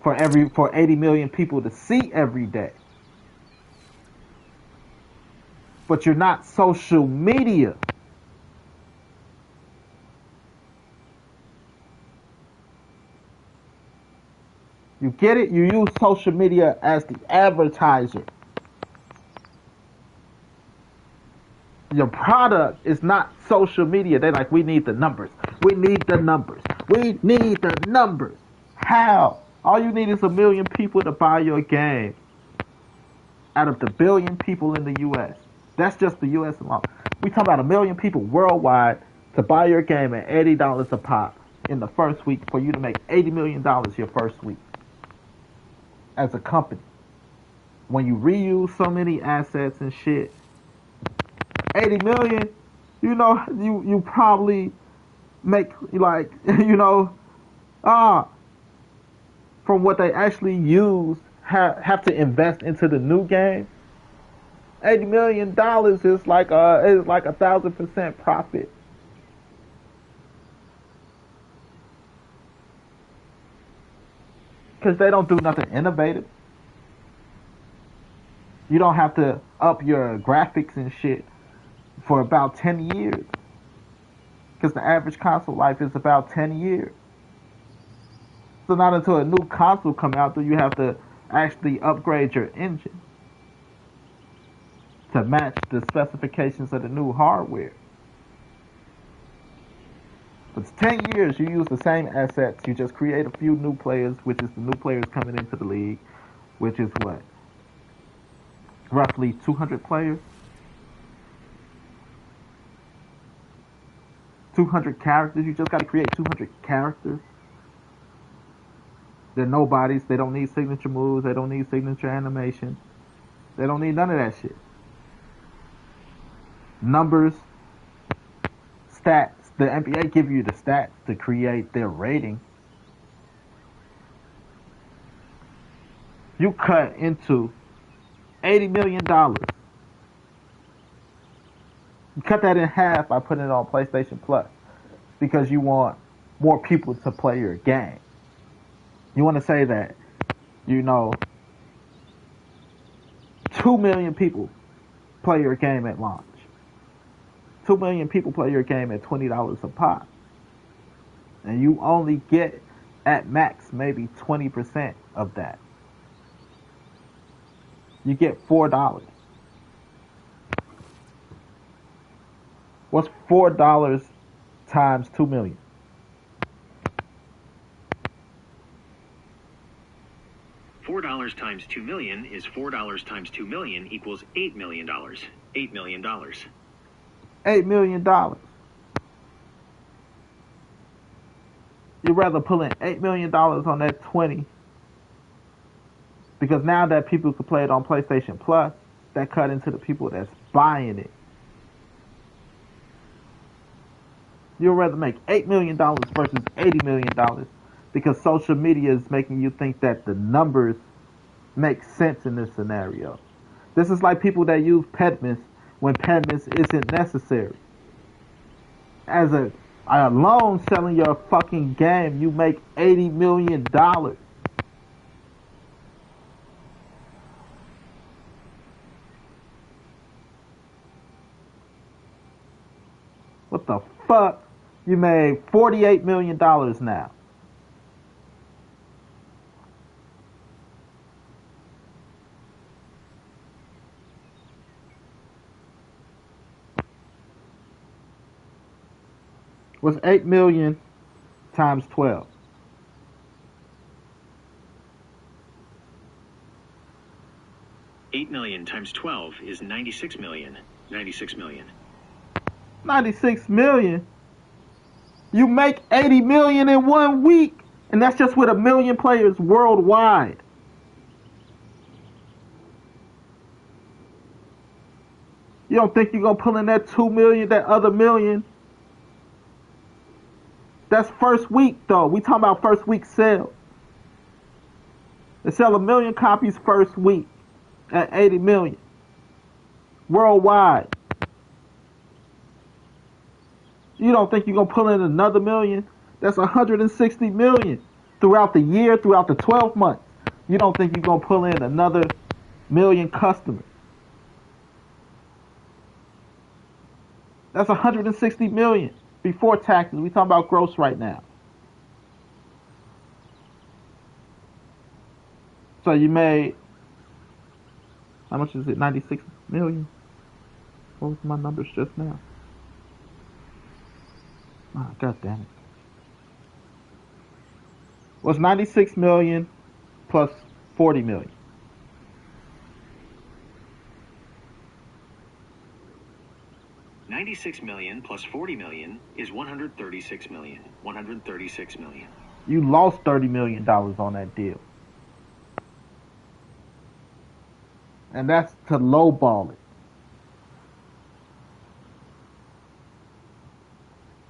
[SPEAKER 1] for 80 million people to see every day. But you're not social media. You get it? You use social media as the advertiser. Your product is not social media. They're like, we need the numbers. We need the numbers. We need the numbers. How? All you need is 1 million people to buy your game. Out of the billion people in the U.S. That's just the U.S. alone. We talk about 1 million people worldwide to buy your game at $80 a pop in the first week for you to make $80 million your first week. As a company. When you reuse so many assets and shit, 80 million, you know, you probably make like, you know, from what they actually use, have to invest into the new game. $80 million is like 1,000% profit. Because they don't do nothing innovative. You don't have to up your graphics and shit for about 10 years. Because the average console life is about 10 years. So not until a new console come out do you have to actually upgrade your engine to match the specifications of the new hardware. For 10 years, you use the same assets. You just create a few new players, which is the new players coming into the league, which is what? Roughly 200 players? 200 characters? You just got to create 200 characters. They're nobodies. They don't need signature moves. They don't need signature animation. They don't need none of that shit. Numbers, stats. The NBA give you the stats to create their rating. You cut into $80 million. You cut that in half by putting it on PlayStation Plus because you want more people to play your game. You want to say that, you know, 2 million people play your game at launch. 2 million people play your game at $20 a pop. And you only get, at max, maybe 20% of that. You get $4. What's $4 times 2 million?
[SPEAKER 4] $4 times 2 million is $4 times 2 million equals $8 million. $8 million.
[SPEAKER 1] $8 million. You'd rather pull in $8 million on that 20, because now that people could play it on PlayStation Plus, that cut into the people that's buying it. You'd rather make $8 million versus $80 million, because social media is making you think that the numbers make sense in this scenario. This is like people that use Pedmas when Pedmas isn't necessary. As a alone selling your fucking game, you make $80 million. What the fuck? You made $48 million now. What's 8 million times 12?
[SPEAKER 4] $8 million times 12 is $96 million. $96 million.
[SPEAKER 1] 96 million? You make 80 million in 1 week, and that's just with 1 million players worldwide. You don't think you're gonna pull in that 2 million, that other million? That's first week, though. We talking about first week sales. They sell 1 million copies first week at 80 million worldwide. You don't think you're gonna pull in another million? That's 160 million throughout the year, throughout the 12 months. You don't think you're gonna pull in another million customers? That's 160 million. Before taxes. We talking about gross right now. So you made, how much is it? 96 million? What was my numbers just now? Oh, God damn it. Was 96 million plus 40 million.
[SPEAKER 4] $96 million plus $40 million is $136 million. $136 million.
[SPEAKER 1] You lost $30 million on that deal. And that's to lowball it.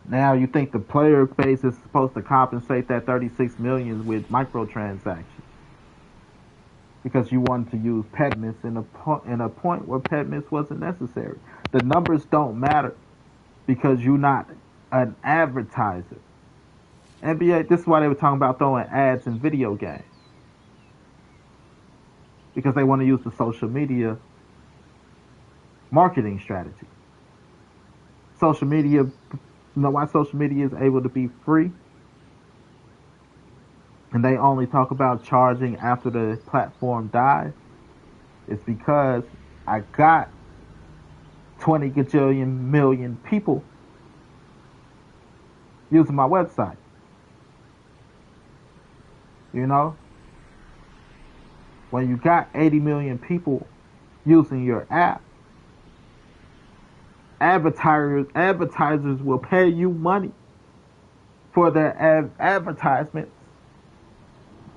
[SPEAKER 1] Now you think the player base is supposed to compensate that 36 million with microtransactions, because you wanted to use Pedmas in a point where Pedmas wasn't necessary. The numbers don't matter because you're not an advertiser. NBA, this is why they were talking about throwing ads in video games, because they want to use the social media marketing strategy. Social media, you know why social media is able to be free? And they only talk about charging after the platform dies? It's because I got 20 gajillion million people using my website. You know? When you got 80 million people using your app, advertisers will pay you money for their advertisements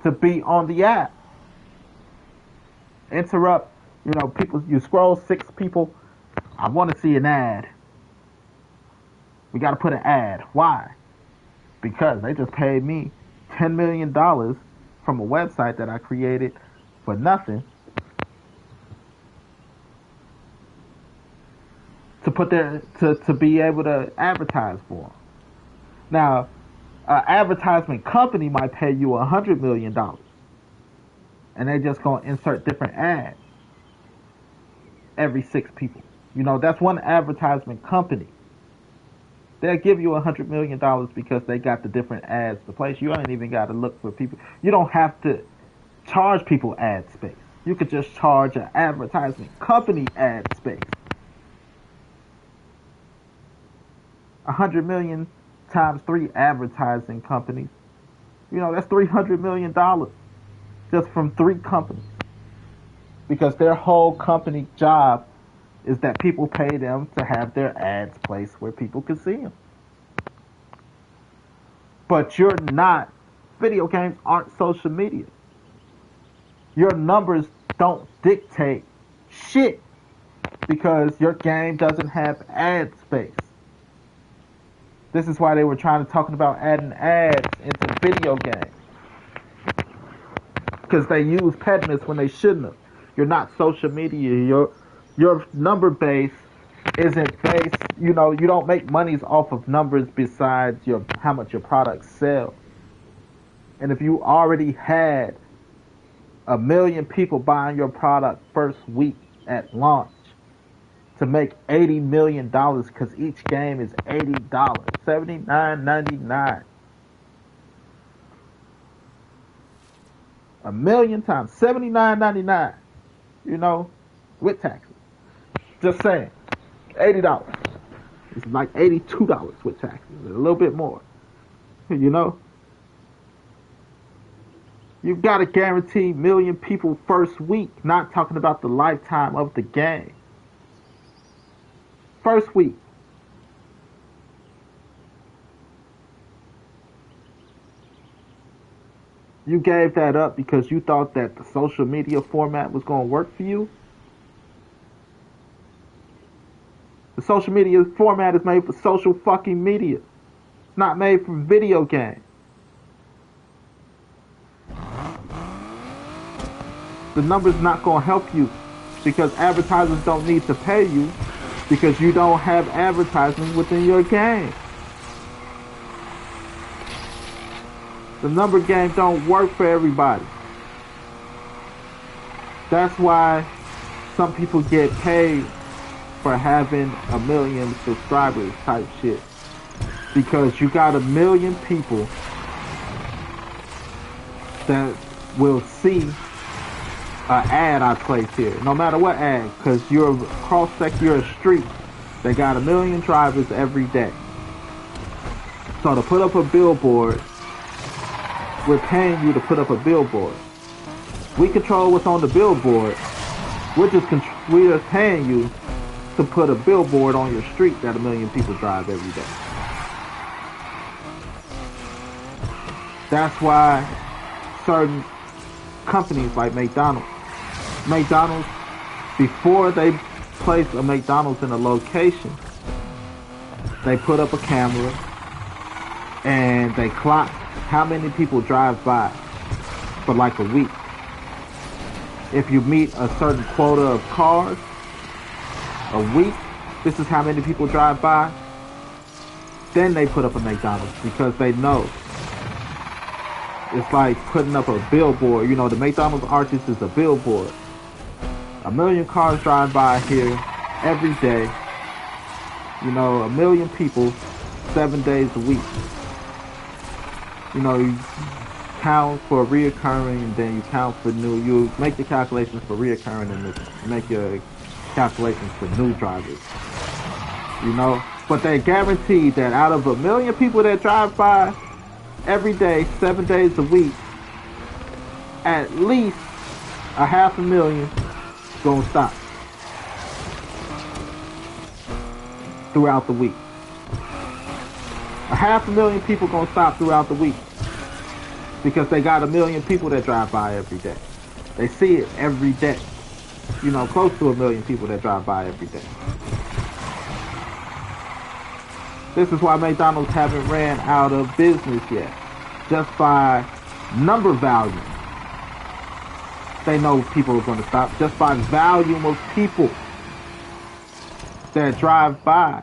[SPEAKER 1] to be on the app. Interrupt, people, you scroll 6 people, I want to see an ad. We got to put an ad. Why? Because they just paid me $10 million from a website that I created for nothing to put there to be able to advertise for them. Now, an advertisement company might pay you $100 million, and they're just going to insert different ads every 6 people. That's one advertisement company. They'll give you $100 million because they got the different ads to place. You ain't even got to look for people. You don't have to charge people ad space. You could just charge an advertisement company ad space. 100 million times 3 advertising companies. That's $300 million just from 3 companies. Because their whole company job is that people pay them to have their ads placed where people can see them. But you're not. Video games aren't social media. Your numbers don't dictate shit because your game doesn't have ad space. This is why they were talking about adding ads into video games. Because they use pediments when they shouldn't have. You're not social media. Your number base isn't based, you don't make monies off of numbers besides how much your products sell. And if you already had 1 million people buying your product first week at launch to make $80 million, because each game is $80, $79.99. 1 million times $79.99, with taxes. Just saying, $80. It's like $82 with taxes, a little bit more. You've got to guarantee 1 million people first week, not talking about the lifetime of the game. First week. You gave that up because you thought that the social media format was going to work for you? The social media format is made for social fucking media. It's not made for video games. The number's not going to help you because advertisers don't need to pay you because you don't have advertising within your game. The number game don't work for everybody. That's why some people get paid for having 1 million subscribers type shit. Because you got 1 million people that will see an ad I place here, no matter what ad, because you're you're a street. They got 1 million drivers every day. So to put up a billboard, we're paying you to put up a billboard. We control what's on the billboard. We're paying you to put a billboard on your street that 1 million people drive every day. That's why certain companies like McDonald's, before they place a McDonald's in a location, they put up a camera and they clock how many people drive by for like a week. If you meet a certain quota of cars a week, this is how many people drive by. Then they put up a McDonald's because they know. It's like putting up a billboard. The McDonald's artist is a billboard. 1 million cars drive by here every day. 1 million people, 7 days a week. You count for reoccurring and then you count for new. You make the calculations for reoccurring and make your calculations for new drivers. But they guarantee that out of 1 million people that drive by every day, 7 days a week, at least 500,000 gonna stop throughout the week. 500,000 people gonna stop throughout the week because they got 1 million people that drive by every day. They see it every day. Close to 1 million people that drive by every day. This is why McDonald's haven't ran out of business yet. Just by number value. They know people are going to stop. Just by volume of people that drive by.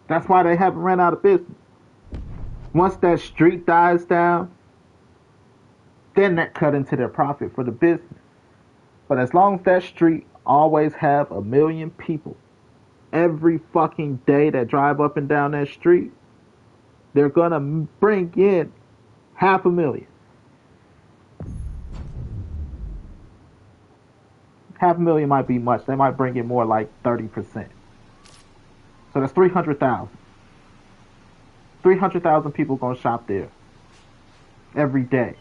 [SPEAKER 1] That's why they haven't ran out of business. Once that street dies down, then that cut into their profit for the business. But as long as that street always have 1 million people every fucking day that drive up and down that street, they're gonna bring in 500,000. Half a million might be much. They might bring in more like 30%. So that's 300,000. 300,000 people gonna shop there every day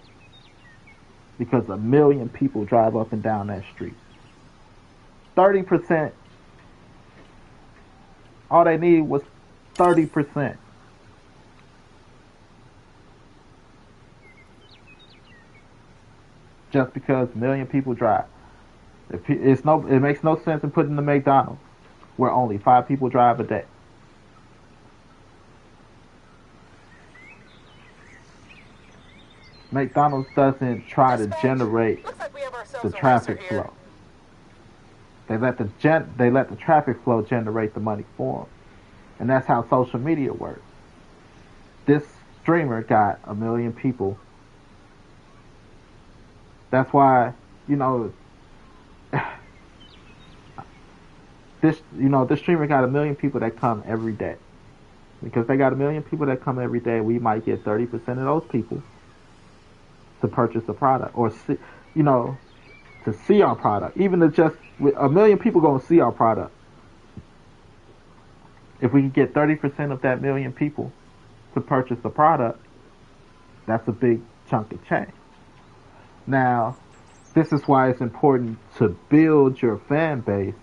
[SPEAKER 1] because a million people drive up and down that street. 30%. All they need was 30%. Just because a million people drive. It makes no sense in putting the McDonald's where only 5 people drive a day. McDonald's doesn't try to generate
[SPEAKER 2] Looks like we have ourselves
[SPEAKER 1] the
[SPEAKER 2] a racer
[SPEAKER 1] traffic
[SPEAKER 2] here.
[SPEAKER 1] flow. They let the traffic flow generate the money for them, and that's how social media works. This streamer got a million people. That's why this streamer got a million people that come every day. Because they got a million people that come every day, we might get 30% of those people to purchase a product or see, to see our product. Even if just a million people gonna see our product. If we can get 30% of that million people to purchase the product, that's a big chunk of change. Now, this is why it's important to build your fan base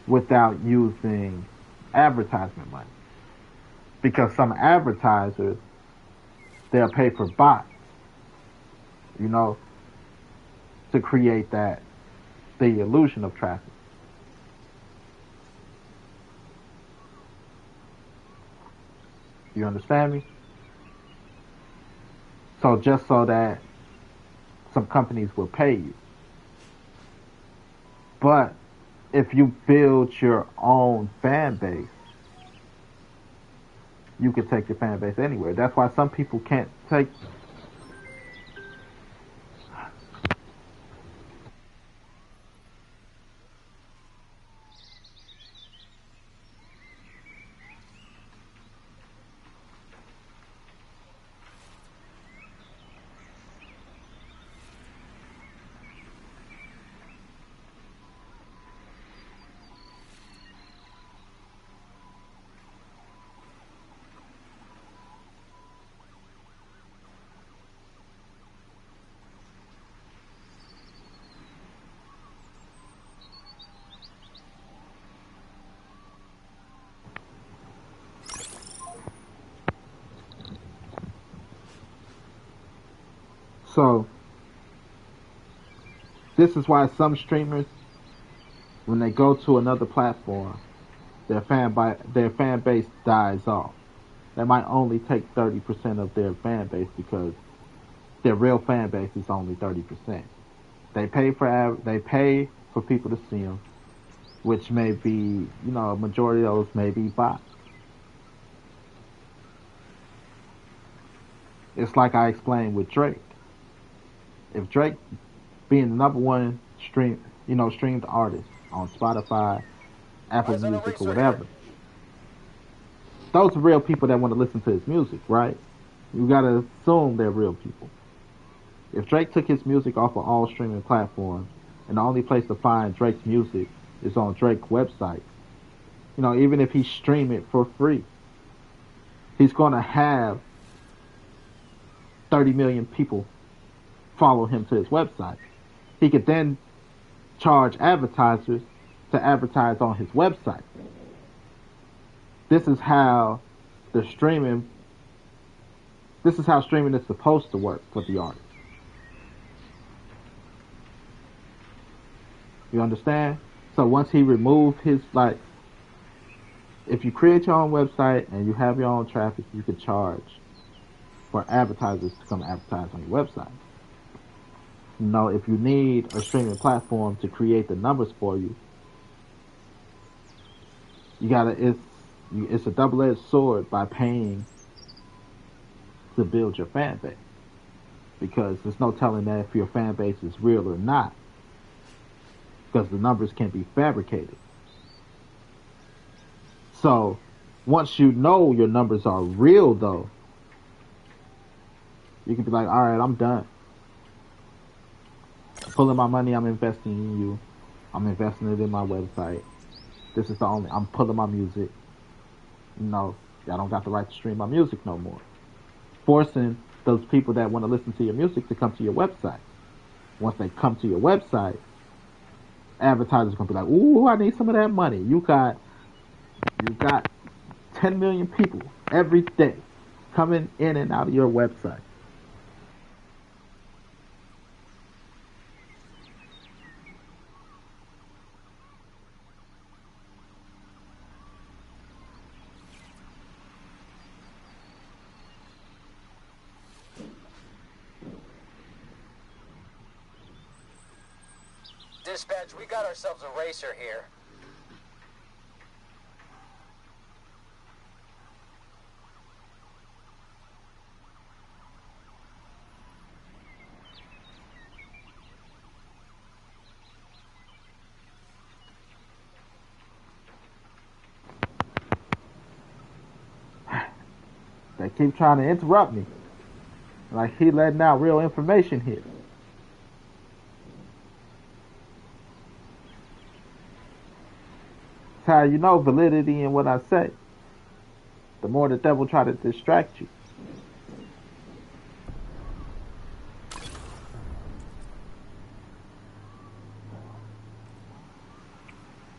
[SPEAKER 1] without using advertisement money. Because some advertisers, they'll pay for bots, to create the illusion of traffic. You understand me? So just so that some companies will pay you. But if you build your own fan base, you can take your fan base anywhere. That's why some people can't take. So, this is why some streamers, when they go to another platform, their fan base dies off. They might only take 30% of their fan base because their real fan base is only 30%. They pay for people to see them, which may be, a majority of those may be bots. It's like I explained with Drake. If Drake being the number one streamed artist on Spotify, Apple Music, or whatever, those are real people that want to listen to his music, right? You gotta assume they're real people. If Drake took his music off of all streaming platforms, and the only place to find Drake's music is on Drake's website, even if he stream it for free, he's gonna have 30 million people follow him to his website. He could then charge advertisers to advertise on his website. This is how streaming is supposed to work for the artist. You understand? So once he removed his, if you create your own website and you have your own traffic, you could charge for advertisers to come advertise on your website. If you need a streaming platform to create the numbers for you, it's a double-edged sword by paying to build your fan base. Because there's no telling that if your fan base is real or not. Because the numbers can be fabricated. So, once you know your numbers are real though, you can be like, alright, I'm done. pulling my money, I'm investing in you. I'm investing it in my website. This is the only, I'm pulling my music. No, y'all don't got the right to stream my music no more. Forcing those people that want to listen to your music to come to your website. Once they come to your website, advertisers are gonna be like, "Ooh, I need some of that money." You got 10 million people every day coming in and out of your website.
[SPEAKER 2] Dispatch, we got ourselves a racer here.
[SPEAKER 1] They keep trying to interrupt me. Like he letting out real information here. That's how you know validity in what I say. The more the devil try to distract you.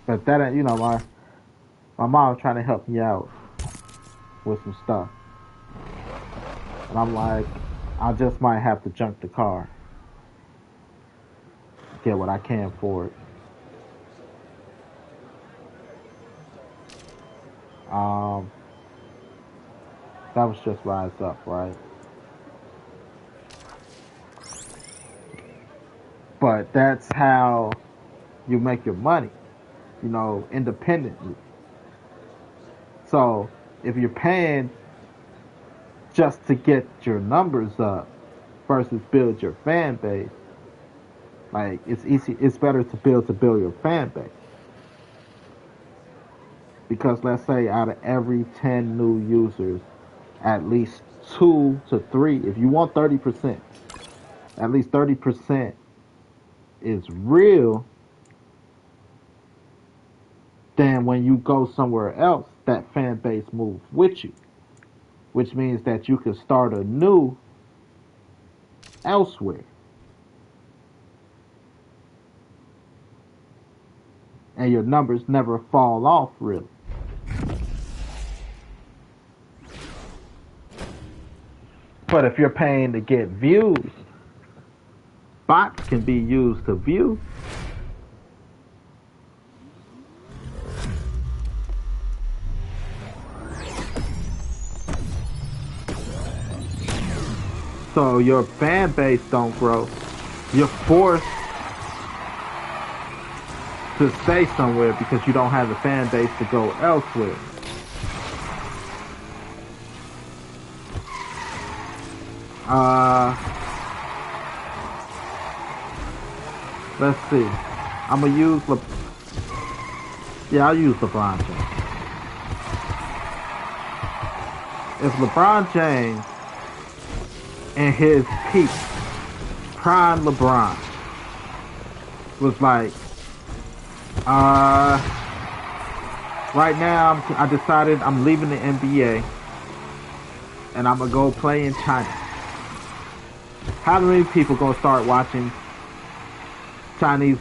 [SPEAKER 1] But that ain't, my mom trying to help me out with some stuff. And I'm like, I just might have to junk the car. Get what I can for it. That was just Rise Up, right? But that's how you make your money, independently. So if you're paying just to get your numbers up versus build your fan base, like it's better to build your fan base. Because let's say out of every 10 new users, at least 2 to 3, if you want 30%, at least 30% is real, then when you go somewhere else, that fan base moves with you. Which means that you can start anew elsewhere. And your numbers never fall off, really. But if you're paying to get views, bots can be used to view. So your fan base don't grow. You're forced to stay somewhere because you don't have a fan base to go elsewhere. Let's see. I'm gonna use I'll use LeBron James. If LeBron James in his peak, prime LeBron, was like, right now I decided I'm leaving the NBA and I'm gonna go play in China. How many people gonna start watching Chinese